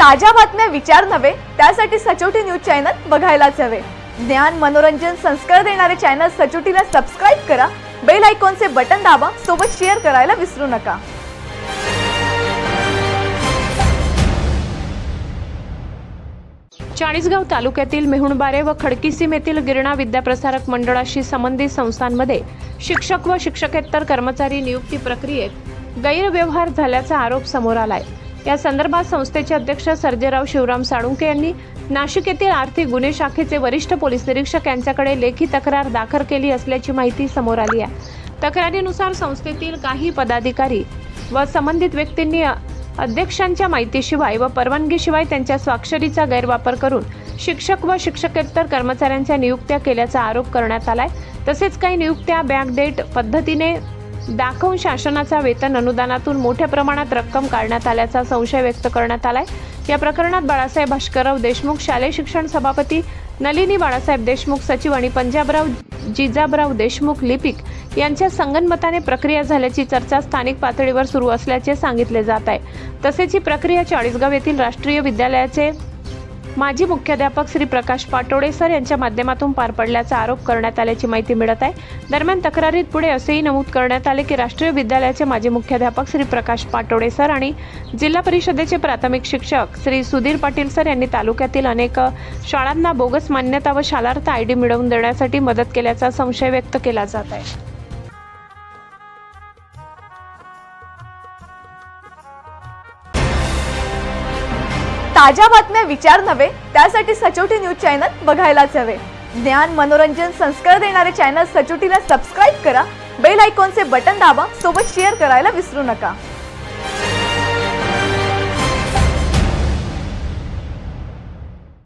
ताज्या बातम्या विचार नव्हे त्यासाठी सचोटी न्यूज चॅनल बघायलाच हवे। ज्ञान मनोरंजन संस्कार देणारे चॅनल सचोटीला सबस्क्राइब करा, बेल आयकॉनचे बटन दाबा, सोबत शेअर करायला विसरू नका। चाळीसगाव तालुक्यातील मेहुणबारे व खडकीसीम येथील गिरणा विद्याप्रसारक मंडळाशी संबंधित संस्थांमध्ये शिक्षक व शिक्षकेतर कर्मचारी नियुक्ती प्रक्रियेत गैरव्यवहार झाल्याचा आरोप समोर आलाय। या संदर्भात संस्थेचे अध्यक्ष सर्जेराव शिवराम साळुंके यांनी नाशिक येथील आर्थिक गुन्हे शाखेचे वरिष्ठ पोलीस निरीक्षक यांच्याकडे लेखी तक्रार दाखल केली असल्याची माहिती समोर आली आहे। तक्रारीनुसार संस्थेतील काही पदाधिकारी व संबंधित व्यक्तींनी अध्यक्षांच्या माहितीशिवाय व परवानगीशिवाय त्यांच्या स्वाक्षरीचा गैरवापर करून शिक्षक व शिक्षकेतर कर्मचाऱ्यांच्या नियुक्त्या केल्याचा आरोप करण्यात आलाय। तसेच काही नियुक्त्या बॅकडेट पद्धतीने दाखवून शासनाचा वेतन अनुदानातून मोठ्या प्रमाणात रक्कम काढण्यात आल्याचा संशय व्यक्त करण्यात आलाय। या प्रकरणात बाळासाहेब भास्करराव देशमुख शालेय शिक्षण सभापती, नलिनी बाळासाहेब देशमुख सचिव आणि पंजाबराव जिजाबराव देशमुख लिपिक यांच्या संगनमताने प्रक्रिया झाल्याची चर्चा स्थानिक पातळीवर सुरू असल्याचे सांगितले जात आहे। तसेच ही प्रक्रिया चाळीसगाव येथील राष्ट्रीय विद्यालयाचे माजी मुख्याध्यापक श्री प्रकाश पाटोडे सर यांच्या माध्यमातून पार पडल्याचा आरोप करण्यात आल्याची माहिती मिळत आहे। दरम्यान तक्रारीत पुढे असेही नमूद करण्यात आले की राष्ट्रीय विद्यालयाचे माजी मुख्याध्यापक श्री प्रकाश पाटोडे सर आणि जिल्हा परिषदेचे प्राथमिक शिक्षक श्री सुधीर पाटील सर यांनी तालुक्यातील अनेक शाळांना बोगस मान्यता व शालार्थ आयडी मिळवून देण्यासाठी मदत केल्याचा संशय व्यक्त केला जात आहे। ताज्या बातम्या विचार नव्हे त्यासाठी सचोटी न्यूज चॅनल बघायलाच हवे। ज्ञान मनोरंजन संस्कार देणारे चॅनल सचोटीला सबस्क्राइब करा, बेल आयकॉनचे बटन दाबा, सोबत शेअर करायला विसरू नका।